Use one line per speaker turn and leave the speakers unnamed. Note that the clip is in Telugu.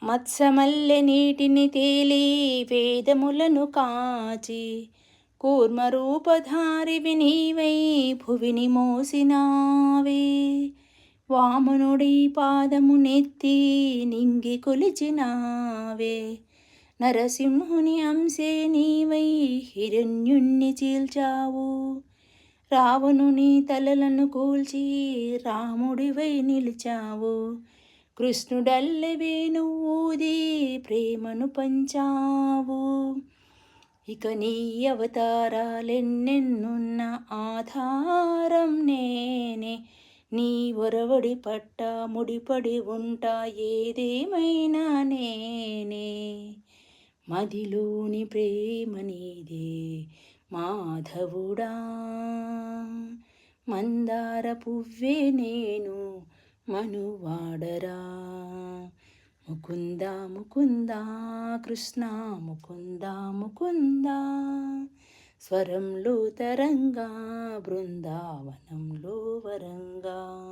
మత్సమల్లె నీటిని తేలి వేదములను కాచి కూర్మరూపధారివి నీవై భువిని మోసినావే. వామనుడి పాదము నెత్తి నింగి కొలిచినావే. నరసింహుని అంశే నీవై హిరణ్యుణ్ణి చీల్చావు. రావణుని తలలను కూల్చి రాముడివై నిలిచావు. కృష్ణుడల్లె వేణువూది ప్రేమను పంచావు. ఇక నీ అవతారాలెన్నెన్నున్న ఆధారం నేనే. నీ ఒరవడి పట్ట ముడిపడి ఉంటా ఏదేమైనా నేనే. మదిలోని ప్రేమ నీదే మాధవుడా. మందార పువ్వే నేను మనువాడరా. ముకుంద ముకుంద కృష్ణ ముకుంద ముకుంద. స్వరంలో తరంగా బృందావనంలో వరంగా.